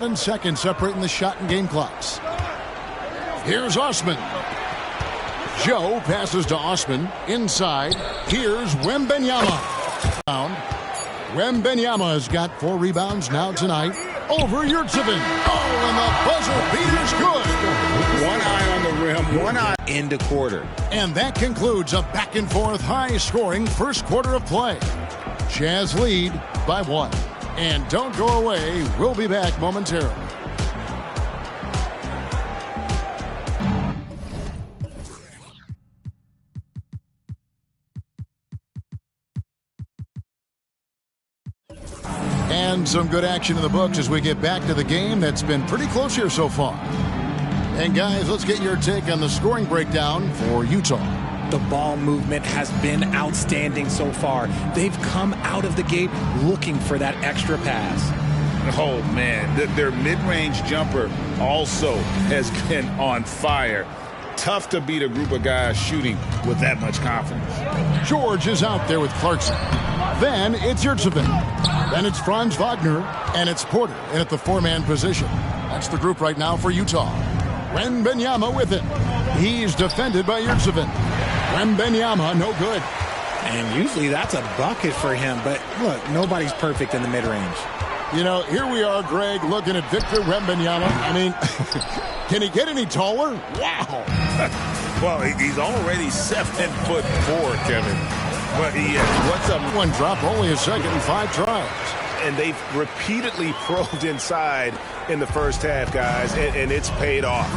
7 seconds separating the shot and game clocks. Here's Osman. Joe passes to Osman. Inside. Here's Wembenyama. Wembenyama has got 4 rebounds now tonight. Over Yurtsevin. Oh, and the buzzer beater's good. One eye on the rim, one eye into quarter. And that concludes a back-and-forth, high-scoring first quarter of play. Jazz lead by 1. And don't go away. We'll be back momentarily. And some good action in the books as we get back to the game that's been pretty close here so far. And guys, let's get your take on the scoring breakdown for Utah. The ball movement has been outstanding so far. They've come out of the gate looking for that extra pass. Oh, man, their mid-range jumper also has been on fire. Tough to beat a group of guys shooting with that much confidence. George is out there with Clarkson. Then it's Yurtsevin. Then it's Franz Wagner. And it's Porter in at the 4-man position. That's the group right now for Utah. Wembenyama with it. He's defended by Yurtsevin. Wembenyama, no good. And usually that's a bucket for him. But look, nobody's perfect in the mid-range. You know, here we are, Greg, looking at Victor Wembanyama. I mean, can he get any taller? Wow. Well, he's already 7'4", Kevin. But he what's up? One drop, only a second and 5 tries. And they've repeatedly probed inside in the first half, guys, and it's paid off.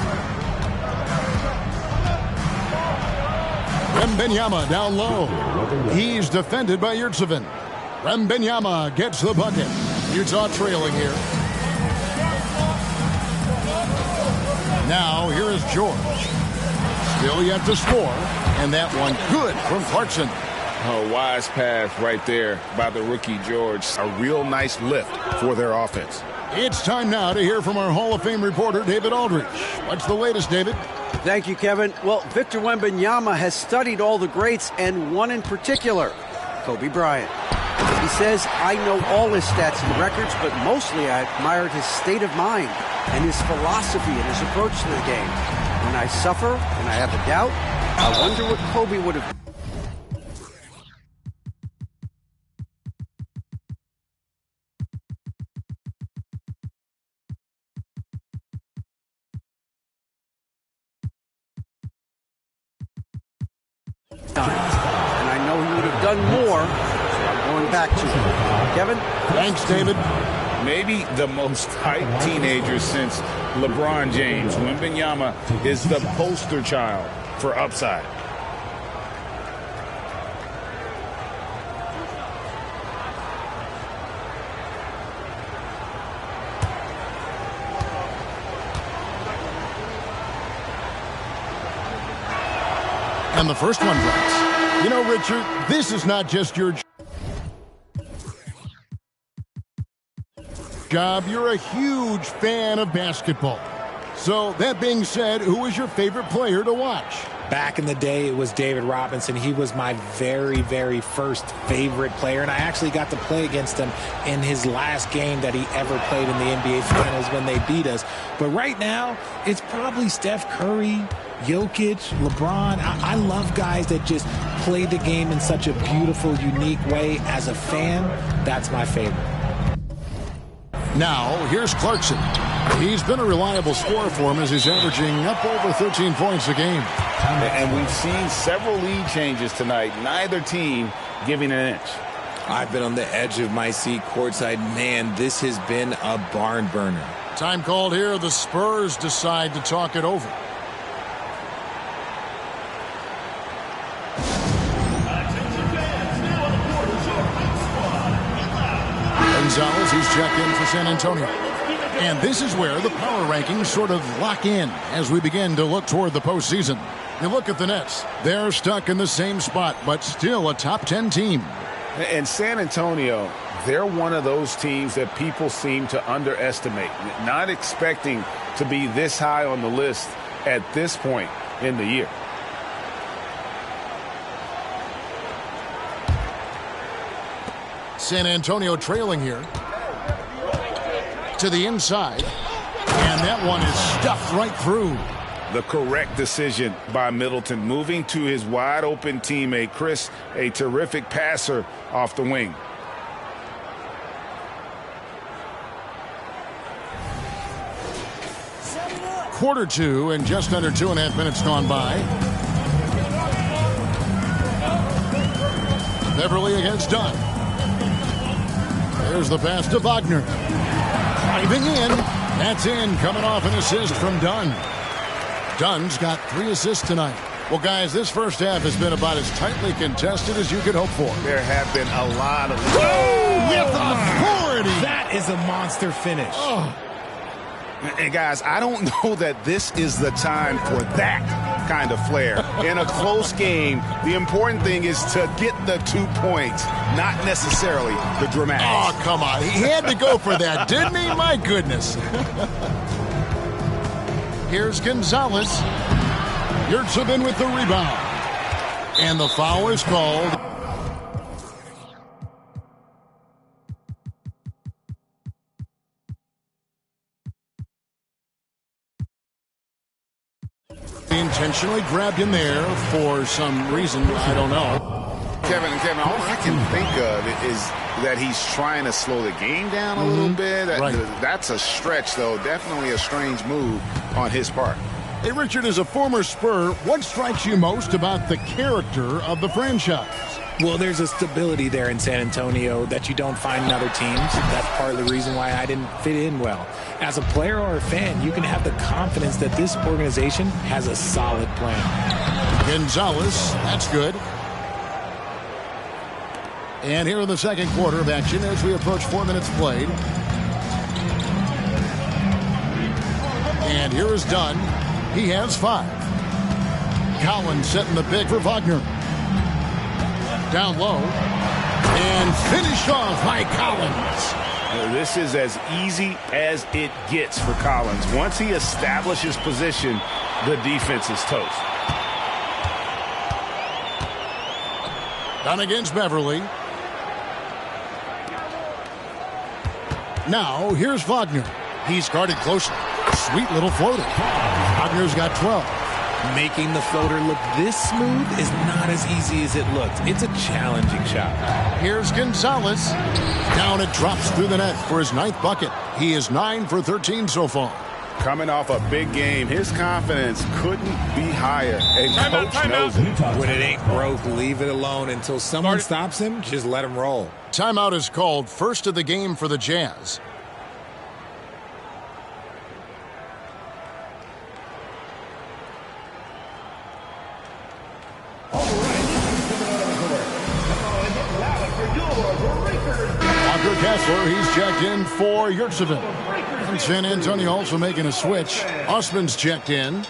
Wembenyama down low. He's defended by Yurtsevin. Wembenyama gets the bucket. Utah trailing here. Now, here is George. Still yet to score. And that one good from Clarkson. A wise pass right there by the rookie George. A real nice lift for their offense. It's time now to hear from our Hall of Fame reporter, David Aldridge. What's the latest, David? Thank you, Kevin. Well, Victor Wembanyama has studied all the greats and one in particular, Kobe Bryant. He says, I know all his stats and records, but mostly I admired his state of mind and his philosophy and his approach to the game. When I suffer and I have a doubt, I wonder what Kobe would have done. And I know he would have done more, so I'm going back to him. Kevin? Thanks, David. Maybe the most hyped teenager since LeBron James. Wembanyama is the poster child for upside. And the first one drops. You know, Richard, this is not just your job. You're a huge fan of basketball. So that being said, who is your favorite player to watch? Back in the day, it was David Robinson. He was my very, very first favorite player, and I actually got to play against him in his last game that he ever played in the NBA Finals when they beat us. But right now, it's probably Steph Curry, Jokic, LeBron. I love guys that just play the game in such a beautiful, unique way. As a fan, that's my favorite. Now, here's Clarkson. He's been a reliable scorer for him as he's averaging up over 13 points a game. And we've seen several lead changes tonight. Neither team giving an inch. I've been on the edge of my seat courtside. Man, this has been a barn burner. Time called here. The Spurs decide to talk it over. Gonzalez, he's checked in for San Antonio. And this is where the power rankings sort of lock in as we begin to look toward the postseason. You look at the Nets. They're stuck in the same spot, but still a top 10 team. And San Antonio, they're one of those teams that people seem to underestimate, not expecting to be this high on the list at this point in the year. San Antonio trailing here. to the inside. And that one is stuffed right through. The correct decision by Middleton, moving to his wide-open teammate. Chris, a terrific passer off the wing. Quarter two and just under 2.5 minutes gone by. Beverly against Dunn. There's the pass to Wagner. Driving in. That's in, coming off an assist from Dunn. Dunn's got 3 assists tonight. Well, guys, this first half has been about as tightly contested as you could hope for. There have been a lot of... With authority! That is a monster finish. Oh. And, guys, I don't know that this is the time for that kind of flair. In a close game, the important thing is to get the 2 points, not necessarily the dramatics. Oh, come on. He had to go for that, didn't he? My goodness. Here's Gonzalez. Yurtsevin with the rebound. And the foul is called. Intentionally grabbed him there for some reason, I don't know. Kevin, all I can think of is that he's trying to slow the game down a little bit. Right. That's a stretch, though. Definitely a strange move on his part. Hey, Richard, as a former Spur, what strikes you most about the character of the franchise? Well, there's a stability there in San Antonio that you don't find in other teams. That's part of the reason why I didn't fit in well. As a player or a fan, you can have the confidence that this organization has a solid plan. Gonzalez, that's good. And here in the second quarter of action as we approach 4 minutes played. And here is Dunn. He has 5. Collins setting the pick for Wagner. Down low. And finished off by Collins. This is as easy as it gets for Collins. Once he establishes position, the defense is toast. Dunn against Beverly. Now, here's Wagner. He's guarded closely. Sweet little floater. Wagner's got 12. Making the floater look this smooth is not as easy as it looked. It's a challenging shot. Here's Gonzalez. Down it drops through the net for his 9th bucket. He is 9 for 13 so far. Coming off a big game, his confidence couldn't be higher. And coach knows it. When it ain't broke, leave it alone until someone stops him. Just let him roll. Timeout is called, first of the game for the Jazz. Kessler, he's checked in for Yurtsevin. And San Antonio also making a switch. Osman's checked in.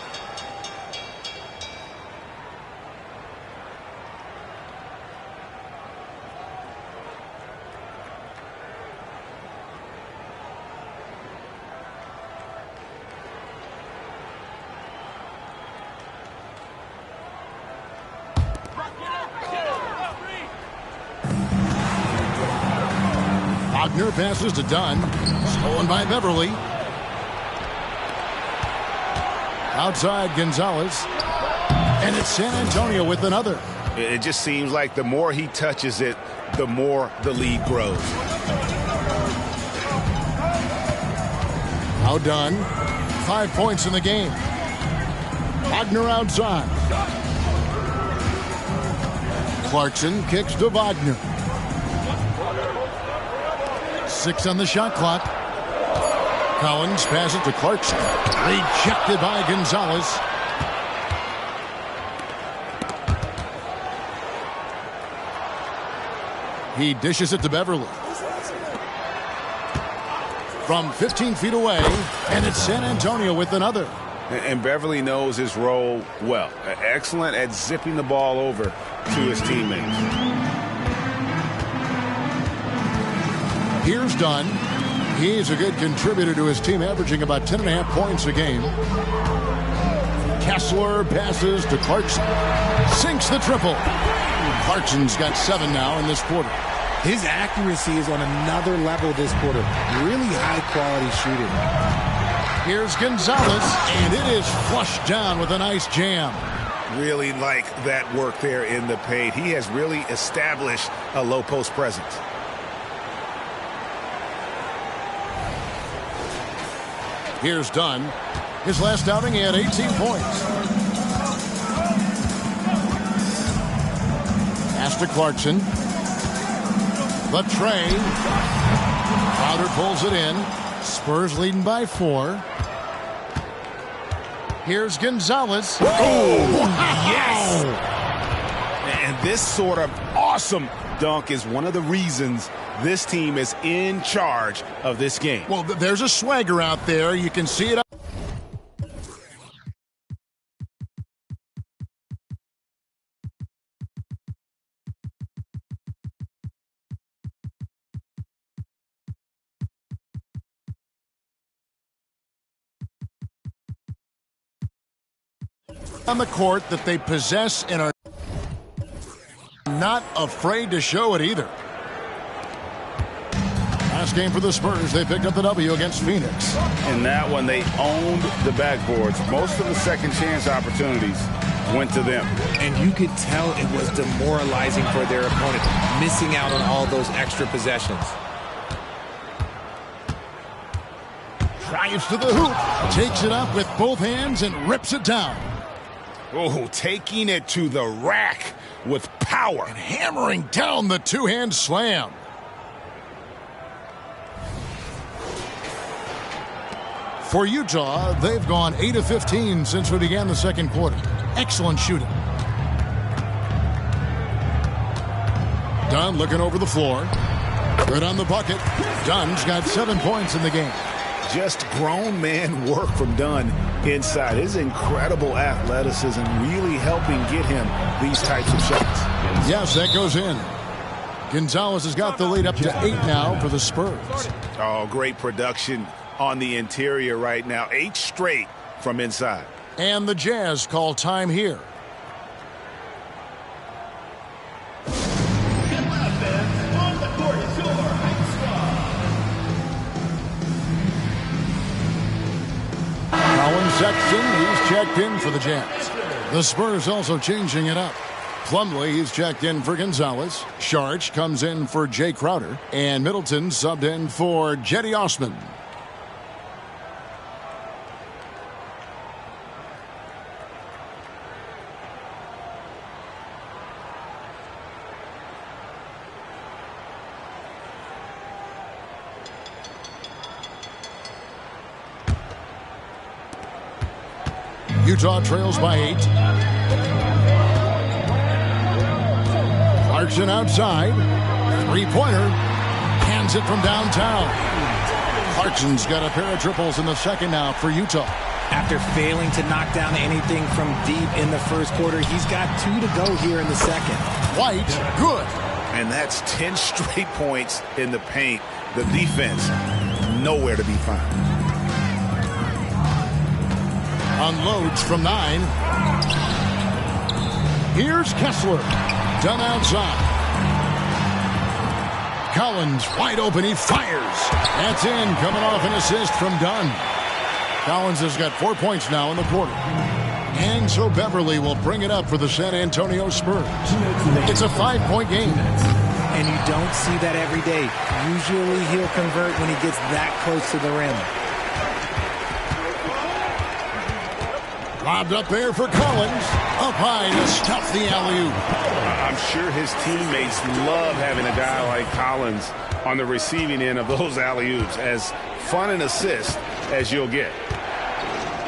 Wagner passes to Dunn. Stolen by Beverly. Outside Gonzalez. And it's San Antonio with another. It just seems like the more he touches it, the more the lead grows. Now Dunn. 5 points in the game. Wagner outside. Clarkson kicks to Wagner. 6 on the shot clock. Collins passes to Clarkson. Rejected by Gonzalez. He dishes it to Beverly. From 15 feet away, and it's San Antonio with another. And Beverly knows his role well. Excellent at zipping the ball over to his teammates. Here's Dunn. He's a good contributor to his team, averaging about 10.5 points a game. Kessler passes to Clarkson. Sinks the triple. Clarkson's got 7 now in this quarter. His accuracy is on another level this quarter. Really high-quality shooting. Here's Gonzalez, and it is flushed down with a nice jam. Really like that work there in the paint. He has really established a low post presence. Here's Dunn. His last outing, he had 18 points. Pass to Clarkson. The tray. Crowder pulls it in. Spurs leading by 4. Here's Gonzalez. Oh, yes! And this sort of awesome dunk is one of the reasons this team is in charge of this game. Well, there's a swagger out there. You can see it. On the court that they possess and are not afraid to show it either. Last game for the Spurs, they picked up the W against Phoenix. In that one, they owned the backboards. Most of the second chance opportunities went to them. And you could tell it was demoralizing for their opponent, missing out on all those extra possessions. Drives to the hoop, takes it up with both hands and rips it down. Oh, taking it to the rack with power. And hammering down the two-hand slam. For Utah, they've gone 8 of 15 since we began the second quarter. Excellent shooting. Dunn looking over the floor. Good on the bucket. Dunn's got 7 points in the game. Just grown man work from Dunn inside. His incredible athleticism really helping get him these types of shots. Yes, that goes in. Gonzalez has got the lead up to 8 now for the Spurs. Oh, great production on the interior right now. 8 straight from inside. And the Jazz call time here. Colin Sexton, he's checked in for the Jazz. The Spurs also changing it up. Plumlee, he's checked in for Gonzalez. Sharch comes in for Jay Crowder. And Middleton subbed in for Jetty Osman. Utah trails by 8. Clarkson outside. Three-pointer. Hands it from downtown. Clarkson's got a pair of triples in the second now for Utah. After failing to knock down anything from deep in the first quarter, he's got 2 to go here in the second. White, good. And that's 10 straight points in the paint. The defense, nowhere to be found. Unloads from 9. Here's Kessler. Done outside. Collins wide open. He fires. That's in. Coming off an assist from Dunn. Collins has got 4 points now in the quarter. And so Beverly will bring it up for the San Antonio Spurs. It's a 5-point game. And you don't see that every day. Usually he'll convert when he gets that close to the rim. Lobbed up there for Collins. Up high to stuff the alley-oop. I'm sure his teammates love having a guy like Collins on the receiving end of those alley-oops. As fun an assist as you'll get.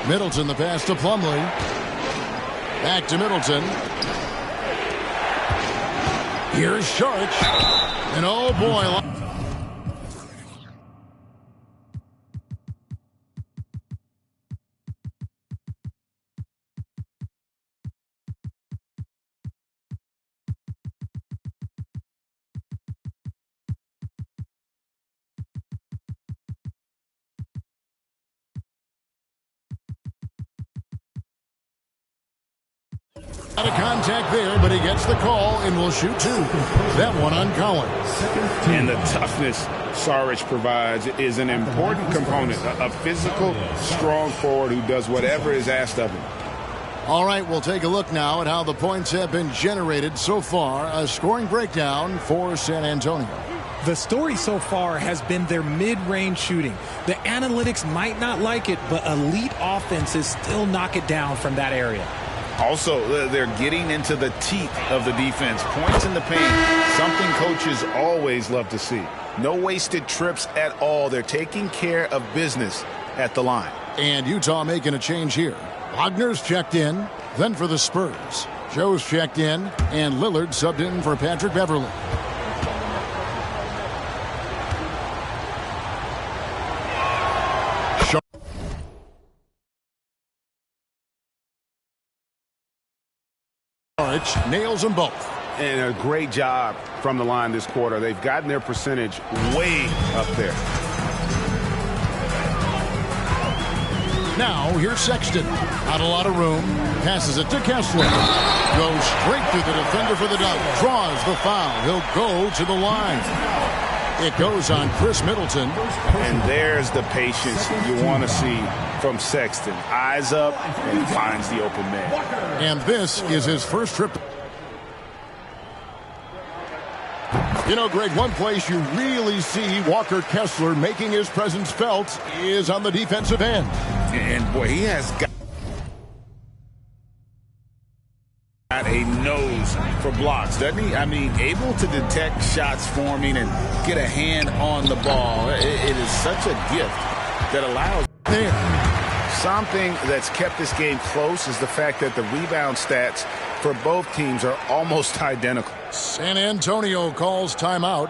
Middleton, the pass to Plumlee. Back to Middleton. Here's Sharch. And oh boy. Out of contact there, but he gets the call and will shoot two. That one on Collins. And the toughness Saric provides is an important component. A physical, strong forward who does whatever is asked of him. All right, we'll take a look now at how the points have been generated so far. A scoring breakdown for San Antonio. The story so far has been their mid-range shooting. The analytics might not like it, but elite offenses still knock it down from that area. Also, they're getting into the teeth of the defense. Points in the paint, something coaches always love to see. No wasted trips at all. They're taking care of business at the line. And Utah making a change here. Wagner's checked in, then for the Spurs. Joe's checked in, and Lillard subbed in for Patrick Beverley. Nails them both. And a great job from the line this quarter. They've gotten their percentage way up there. Now, here's Sexton. Not a lot of room. Passes it to Kessler. Goes straight through the defender for the dunk. Draws the foul. He'll go to the line. It goes on Chris Middleton. And there's the patience you want to see from Sexton. Eyes up and finds the open man. And this is his first trip. You know, Greg, one place you really see Walker Kessler making his presence felt is on the defensive end. And, boy, he has got a nose for blocks, doesn't he? I mean, able to detect shots forming and get a hand on the ball. It is such a gift that allows there. Something that's kept this game close is the fact that the rebound stats for both teams are almost identical. San Antonio calls timeout.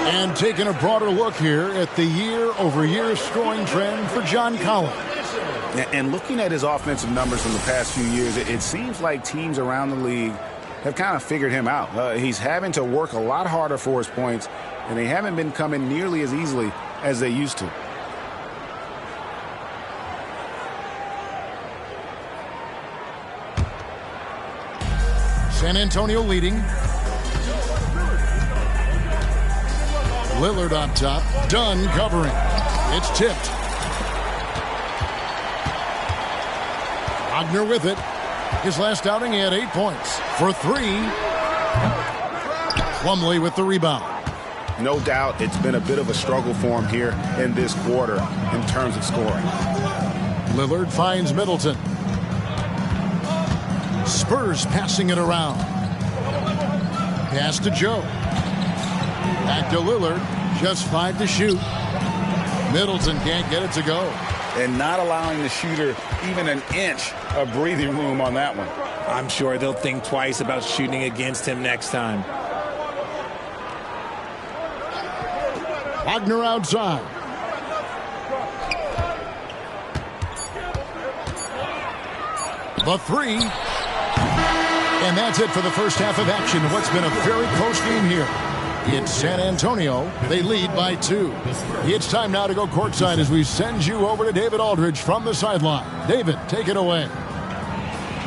And taking a broader look here at the year-over-year scoring trend for John Collins. And looking at his offensive numbers from the past few years, it seems like teams around the league have kind of figured him out. He's having to work a lot harder for his points, and they haven't been coming nearly as easily as they used to. San Antonio leading. Lillard on top. Dunn covering. It's tipped. Wagner with it. His last outing, he had 8 points. For 3. Plumlee with the rebound. No doubt it's been a bit of a struggle for him here in this quarter in terms of scoring. Lillard finds Middleton. Spurs passing it around. Pass to Joe. Back to Lillard. Just 5 to shoot. Middleton can't get it to go. And not allowing the shooter even an inch of breathing room on that one. I'm sure they'll think twice about shooting against him next time. Wagner outside. The 3. And that's it for the first half of action. What's been a very close game here. It's San Antonio. They lead by 2. It's time now to go courtside as we send you over to David Aldridge from the sideline. David, take it away.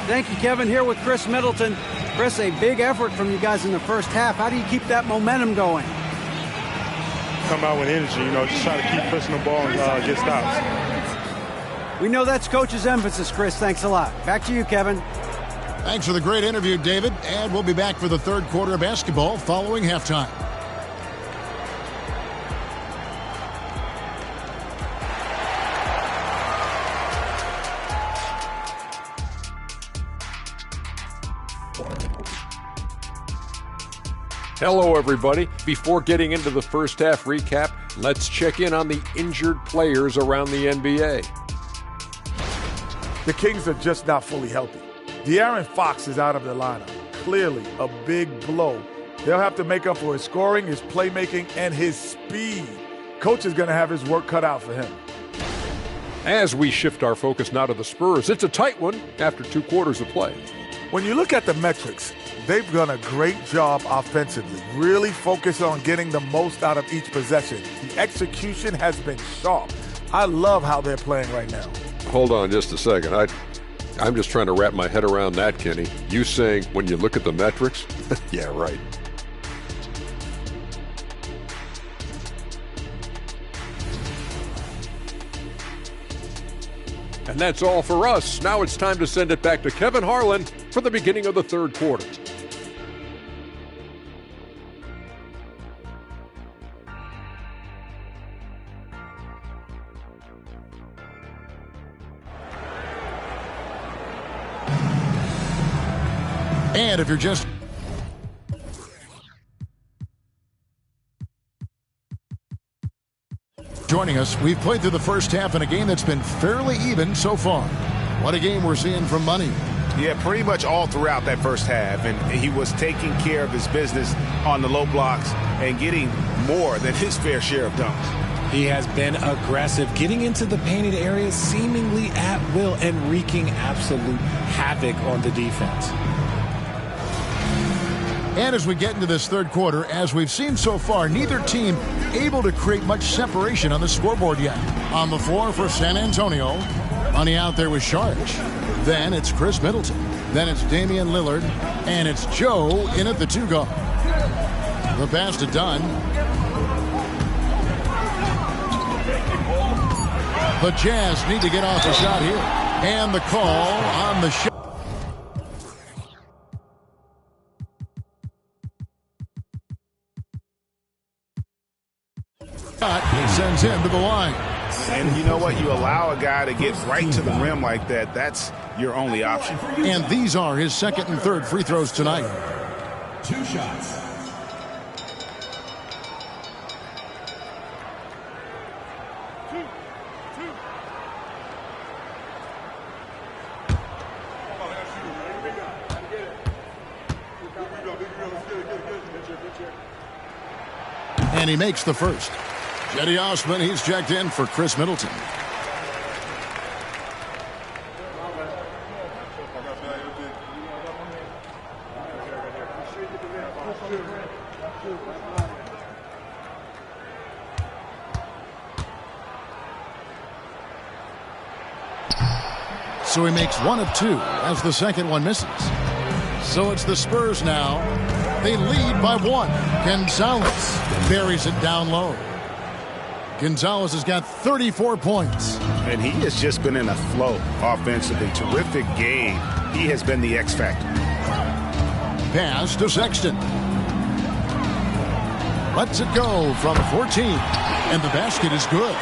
Thank you, Kevin. Here with Chris Middleton. Chris, a big effort from you guys in the first half. How do you keep that momentum going? Come out with energy, just try to keep pushing the ball and get stops. We know that's Coach's emphasis, Chris. Thanks a lot. Back to you, Kevin. Thanks for the great interview, David. And we'll be back for the third quarter of basketball following halftime. Hello, everybody. Before getting into the first half recap, let's check in on the injured players around the NBA. The Kings are just not fully healthy. De'Aaron Fox is out of the lineup. Clearly a big blow. They'll have to make up for his scoring, his playmaking, and his speed. Coach is going to have his work cut out for him. As we shift our focus now to the Spurs, it's a tight one after 2 quarters of play. When you look at the metrics, They've done a great job offensively, really focused on getting the most out of each possession. The execution has been sharp. I love how they're playing right now. Hold on just a second. I'm just trying to wrap my head around that, Kenny. You saying when you look at the metrics? Yeah, right. And that's all for us. Now it's time to send it back to Kevin Harlan for the beginning of the third quarter. And if you're just joining us, we've played through the first half in a game that's been fairly even so far. What a game we're seeing from Money. Yeah, pretty much all throughout that first half. And he was taking care of his business on the low blocks and getting more than his fair share of dunks. He has been aggressive, getting into the painted areas seemingly at will and wreaking absolute havoc on the defense. And as we get into this third quarter, as we've seen so far, neither team able to create much separation on the scoreboard yet. On the floor for San Antonio, Money out there with Sharge. Then it's Chris Middleton. Then it's Damian Lillard. And it's Joe in at the 2 guard. The pass to Dunn. The Jazz need to get off a shot here. And the call on the shot. Sends him to the line. And you know what? You allow a guy to get right to the rim like that. That's your only option. And these are his second and third free throws tonight. 2 shots. And he makes the first. Jetty Osman, he's checked in for Chris Middleton. So he makes 1 of 2 as the second one misses. So it's the Spurs now. They lead by 1. Gonzalez buries it down low. Gonzalez has got 34 points. And he has just been in a flow offensively. Terrific game. He has been the X factor. Pass to Sexton. Lets it go from 14. And the basket is good.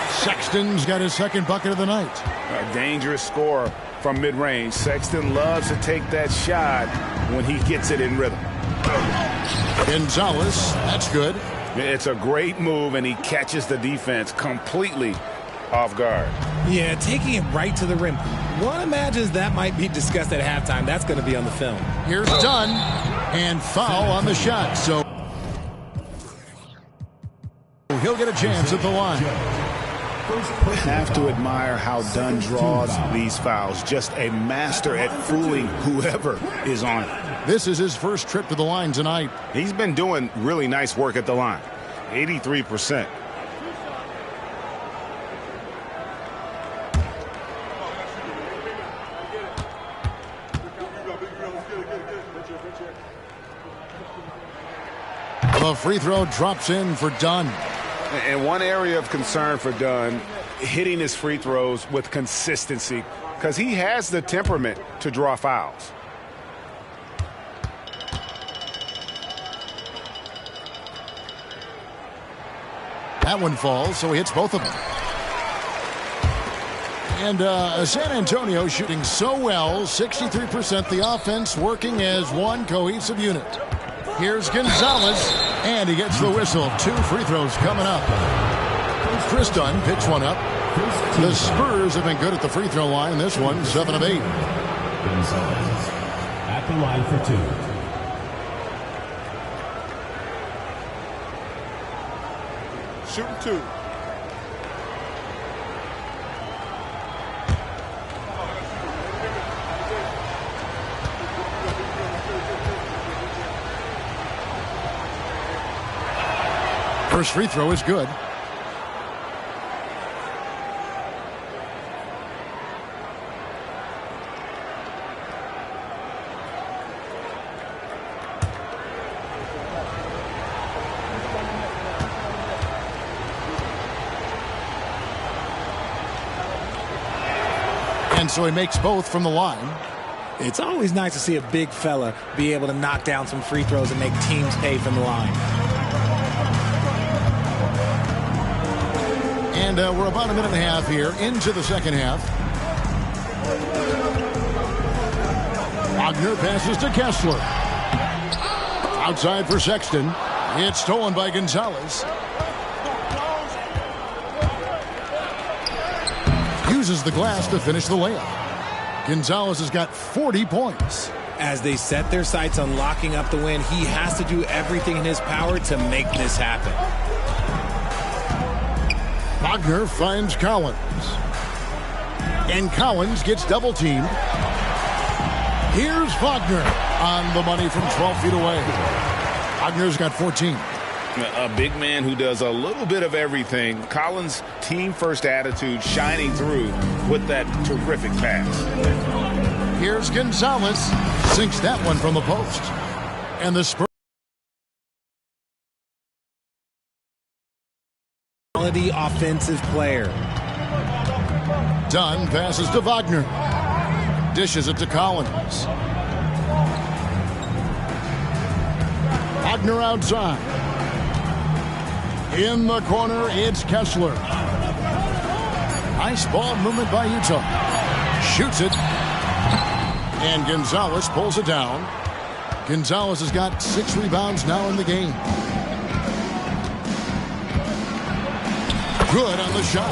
Sexton's got his second bucket of the night. A dangerous scorer from mid-range. Sexton loves to take that shot when he gets it in rhythm. Gonzalez, that's good. It's a great move, and he catches the defense completely off guard. Yeah, taking it right to the rim. One imagines that might be discussed at halftime. That's going to be on the film. Here's Dunn, and foul on the shot. So he'll get a chance at the line. Have to admire how Dunn draws these fouls. Just a master at fooling whoever is on it. This is his first trip to the line tonight. He's been doing really nice work at the line. 83%. The free throw drops in for Dunn. And one area of concern for Dunn, hitting his free throws with consistency, because he has the temperament to draw fouls. That one falls, so he hits both of them. And San Antonio shooting so well, 63%, the offense working as one cohesive unit. Here's Gonzalez, and he gets the whistle. 2 free throws coming up. Chris Dunn picks one up. The Spurs have been good at the free throw line. This one, 7 of 8. Gonzalez at the line for 2. Shooting 2. First free throw is good. And so he makes both from the line. It's always nice to see a big fella be able to knock down some free throws and make teams pay from the line. And we're about a minute and a half here into the second half. Wagner passes to Kessler. Outside for Sexton. It's stolen by Gonzalez. Uses the glass to finish the layup. Gonzalez has got 40 points. As they set their sights on locking up the win, he has to do everything in his power to make this happen. Wagner finds Collins. And Collins gets double teamed. Here's Wagner on the money from 12 feet away. Wagner's got 14. A big man who does a little bit of everything. Collins' team-first attitude shining through with that terrific pass. Here's Gonzalez. Sinks that one from the post. And the Spurs. Quality offensive player. Dunn passes to Wagner. Dishes it to Collins. Wagner outside. In the corner, it's Kessler. Nice ball movement by Utah. Shoots it. And Gonzalez pulls it down. Gonzalez has got 6 rebounds now in the game. Good on the shot.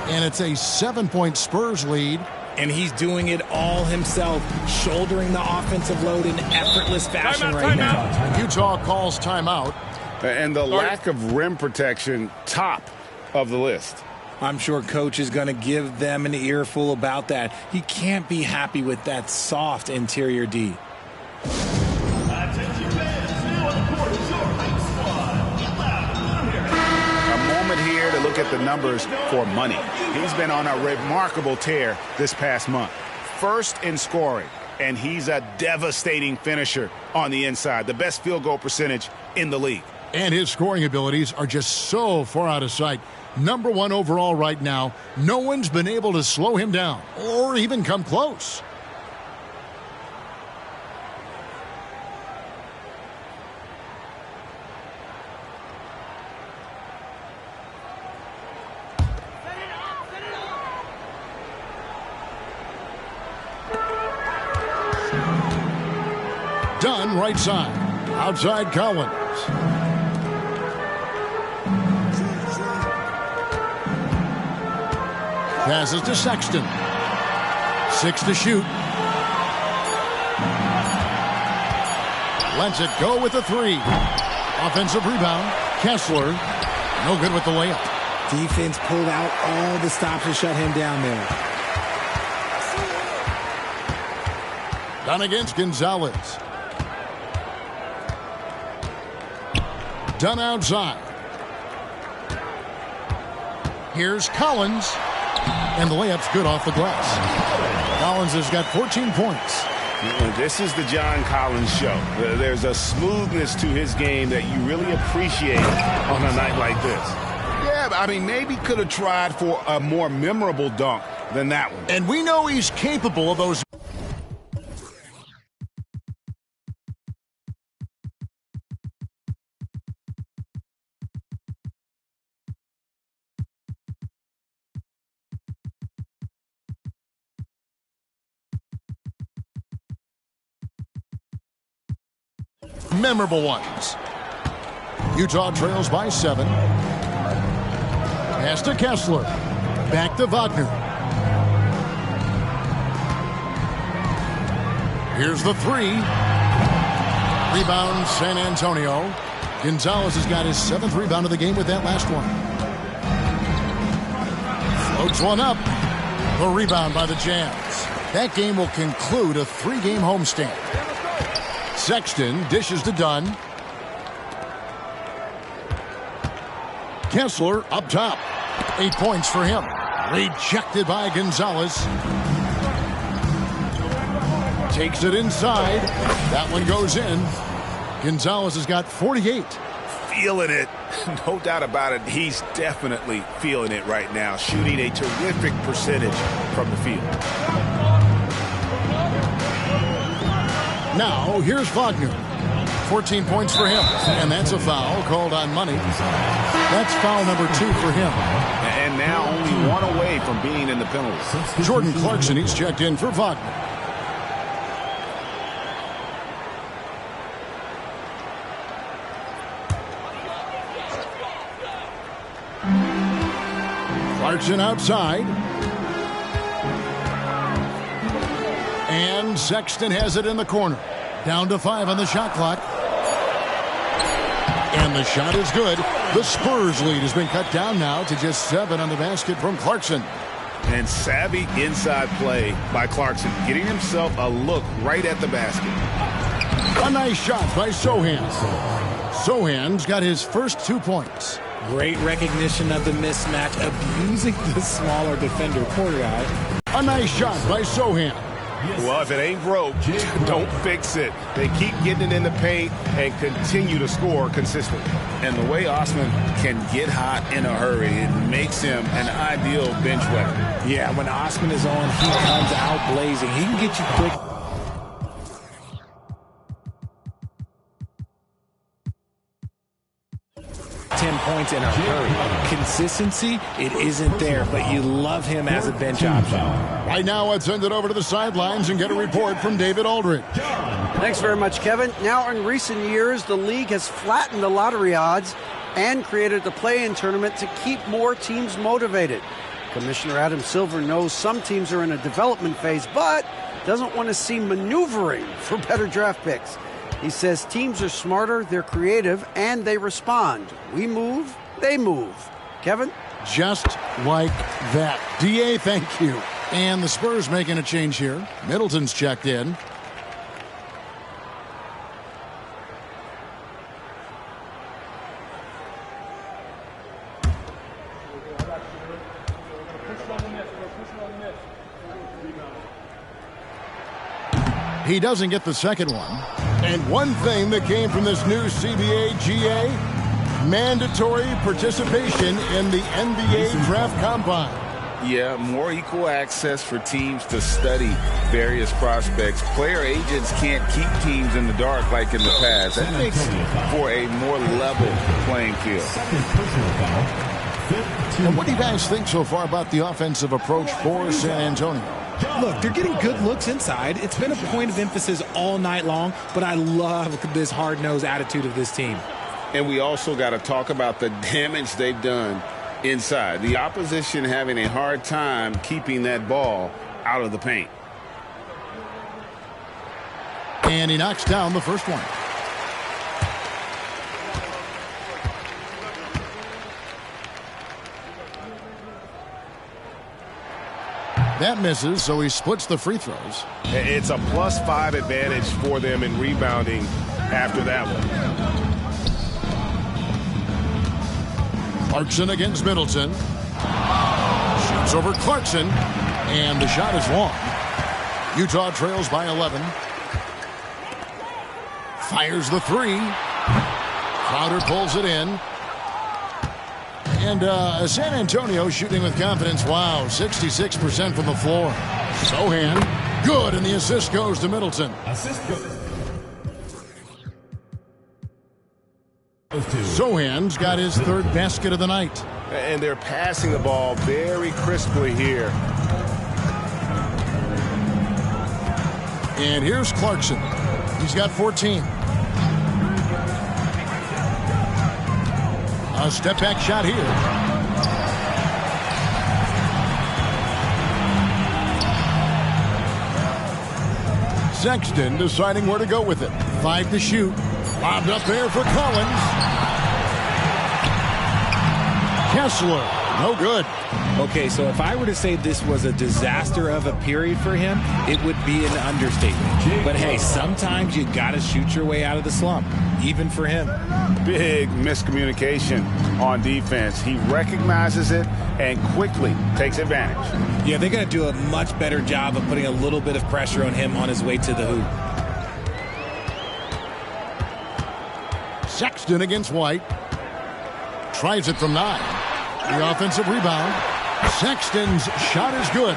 And it's a 7-point Spurs lead. And he's doing it all himself, shouldering the offensive load in effortless fashion now. Utah calls timeout. And the lack of rim protection, top of the list. I'm sure coach is going to give them an earful about that. He can't be happy with that soft interior D. A moment here to look at the numbers for money. He's been on a remarkable tear this past month. First in scoring, and he's a devastating finisher on the inside. The best field goal percentage in the league. And his scoring abilities are just so far out of sight. Number 1 overall right now. No one's been able to slow him down or even come close. Dunn right side. Outside Collins. Passes to Sexton. 6 to shoot. Lets it go with the 3. Offensive rebound. Kessler. No good with the layup. Defense pulled out all the stops to shut him down there. Done against Gonzalez. Done outside. Here's Collins. And the layup's good off the glass. Collins has got 14 points. This is the John Collins show. There's a smoothness to his game that you really appreciate on a night like this. Yeah, I mean, maybe could have tried for a more memorable dunk than that one. And we know he's capable of those. Memorable ones. Utah trails by 7. Pass to Kessler. Back to Wagner. Here's the 3. Rebound San Antonio. Gonzalez has got his 7th rebound of the game with that last one. Floats one up. The rebound by the Jazz. That game will conclude a 3-game homestand. Sexton dishes to Dunn. Kessler up top. 8 points for him. Rejected by Gonzalez. Takes it inside. That one goes in. Gonzalez has got 48. Feeling it. No doubt about it. He's definitely feeling it right now. Shooting a terrific percentage from the field. Now, here's Wagner. 14 points for him. And that's a foul called on money. That's foul number 2 for him. And now only one away from being in the penalties. Jordan Clarkson, he's checked in for Wagner. Clarkson outside. And Sexton has it in the corner. Down to 5 on the shot clock. And the shot is good. The Spurs lead has been cut down now to just 7 on the basket from Clarkson. And savvy inside play by Clarkson, getting himself a look right at the basket. A nice shot by Sohan. Sohan's got his first 2 points. Great recognition of the mismatch, abusing the smaller defender, poor guy. A nice shot by Sohan. Well, if it ain't broke, don't fix it. They keep getting it in the paint and continue to score consistently. And the way Osman can get hot in a hurry, it makes him an ideal bench weapon. Yeah, when Osman is on, he comes out blazing. He can get you quick. Points in a hurry. Consistency, it isn't there, but you love him as a bench option. Right now, let's send it over to the sidelines and get a report from David Aldridge. Thanks very much, Kevin. Now, in recent years, the league has flattened the lottery odds and created the play-in tournament to keep more teams motivated. Commissioner Adam Silver knows some teams are in a development phase, but doesn't want to see maneuvering for better draft picks. He says teams are smarter, they're creative, and they respond. We move, they move. Kevin? Just like that. DA, thank you. And the Spurs making a change here. Middleton's checked in. He doesn't get the second one. And one thing that came from this new CBA GA, mandatory participation in the NBA Draft Combine. Yeah, more equal access for teams to study various prospects. Player agents can't keep teams in the dark like in the past. That makes for a more level playing field. And what do you guys think so far about the offensive approach for San Antonio? Look, they're getting good looks inside. It's been a point of emphasis all night long, but I love this hard-nosed attitude of this team. And we also got to talk about the damage they've done inside. The opposition having a hard time keeping that ball out of the paint. And he knocks down the first one. That misses, so he splits the free throws. It's a +5 advantage for them in rebounding after that one. Clarkson against Middleton. Shoots over Clarkson. And the shot is long. Utah trails by 11. Fires the 3. Crowder pulls it in. And San Antonio shooting with confidence. Wow, 66% from the floor. Sohan, good, and the assist goes to Middleton. Sohan's got his 3rd basket of the night. And they're passing the ball very crisply here. And here's Clarkson. He's got 14. A step-back shot here. Sexton deciding where to go with it. 5 to shoot. Lobbed up there for Collins. Kessler, no good. Okay, so if I were to say this was a disaster of a period for him, it would be an understatement. But hey, sometimes you got to shoot your way out of the slump, even for him. Big miscommunication on defense. He recognizes it and quickly takes advantage. Yeah, they got to do a much better job of putting a little bit of pressure on him on his way to the hoop. Sexton against White. Tries it from 9. The offensive rebound. Sexton's shot is good.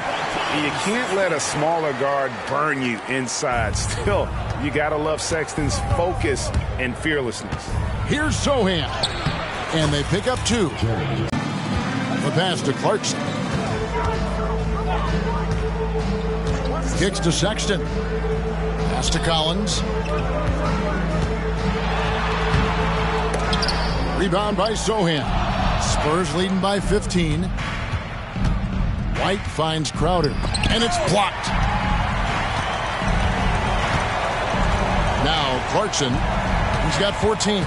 You can't let a smaller guard burn you inside. Still, you got to love Sexton's focus and fearlessness. Here's Sohan. And they pick up 2. The pass to Clarkson. Kicks to Sexton. Pass to Collins. Rebound by Sohan. Spurs leading by 15. White finds Crowder, and it's blocked. Now Clarkson, he's got 14.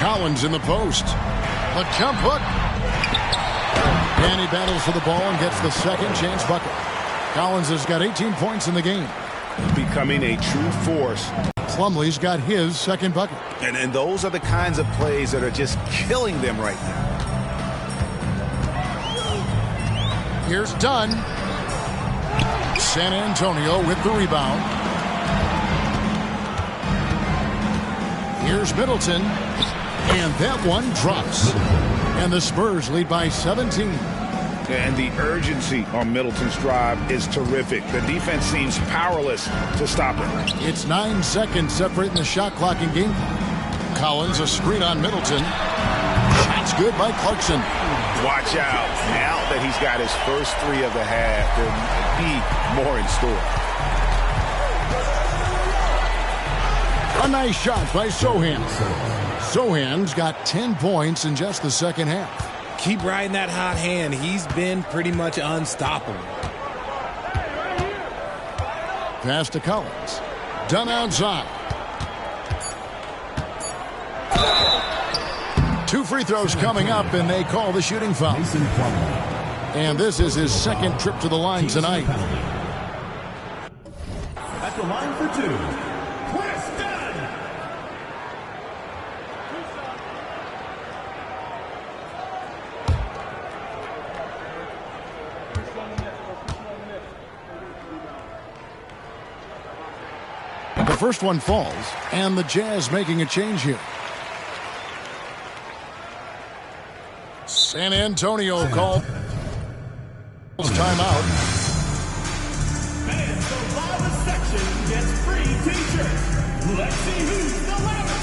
Collins in the post. The jump hook. And he battles for the ball and gets the second chance bucket. Collins has got 18 points in the game. Becoming a true force. Plumlee's got his second bucket. And those are the kinds of plays that are just killing them right now. Here's Dunn. San Antonio with the rebound. Here's Middleton. And that one drops. And the Spurs lead by 17. And the urgency on Middleton's drive is terrific. The defense seems powerless to stop it. It's 9 seconds separating the shot clock and game clock. Collins, a screen on Middleton. Shot's good by Clarkson. Watch out. Now that he's got his first 3 of the half, there might be more in store. A nice shot by Sohan. Sohan's got 10 points in just the second half. Keep riding that hot hand. He's been pretty much unstoppable. Pass to Collins. Done outside. 2 free throws coming up, and they call the shooting foul. And this is his second trip to the line tonight. At the line for 2, Chris Dunn. The first one falls, and the Jazz making a change here. San Antonio called timeout. And the loudest section gets free t-shirts. Let's see who's the loudest.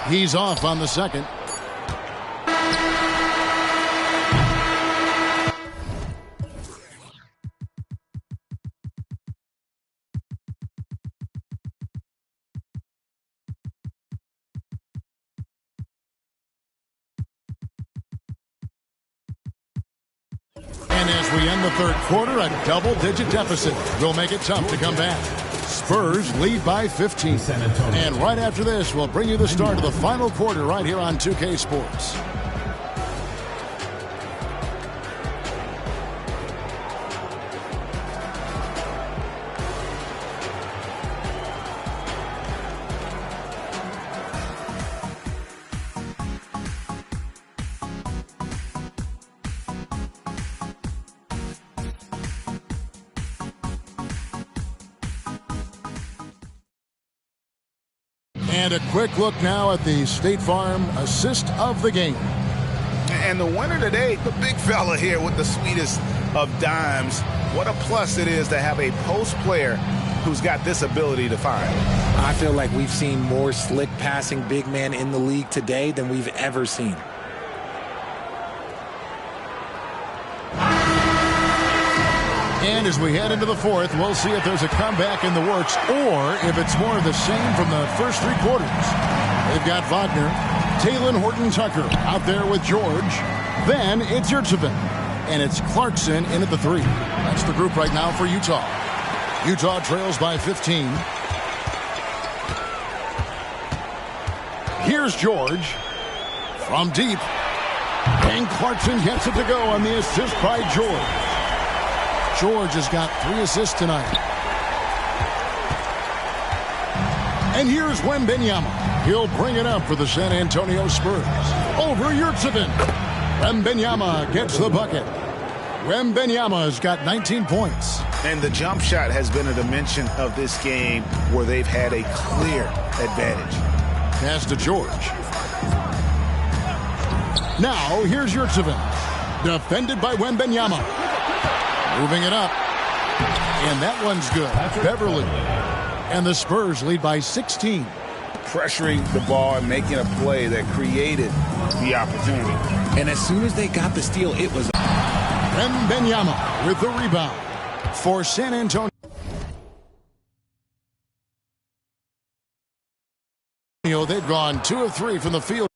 He's off on the second. And as we end the third quarter, a double-digit deficit will make it tough to come back. Spurs lead by 15. And right after this, we'll bring you the start of the final quarter right here on 2K Sports. And a quick look now at the State Farm assist of the game. And the winner today, the big fella here with the sweetest of dimes. What a plus it is to have a post player who's got this ability to find. I feel like we've seen more slick passing big men in the league today than we've ever seen. And as we head into the fourth, we'll see if there's a comeback in the works or if it's more of the same from the first three quarters. They've got Wagner, Talon Horton-Tucker out there with George. Then it's Yurtsevin. And it's Clarkson in at the 3. That's the group right now for Utah. Utah trails by 15. Here's George from deep. And Clarkson gets it to go on the assist by George. George has got 3 assists tonight. And here's Wembanyama. He'll bring it up for the San Antonio Spurs. Over Yurtsevin. Wembanyama gets the bucket. Wembanyama has got 19 points. And the jump shot has been a dimension of this game where they've had a clear advantage. Pass to George. Now here's Yurtsevin. Defended by Wembanyama. Moving it up. And that one's good. Beverly. And the Spurs lead by 16. Pressuring the ball and making a play that created the opportunity. And as soon as they got the steal, it was... Wembanyama with the rebound for San Antonio. They've gone 2 of 3 from the field.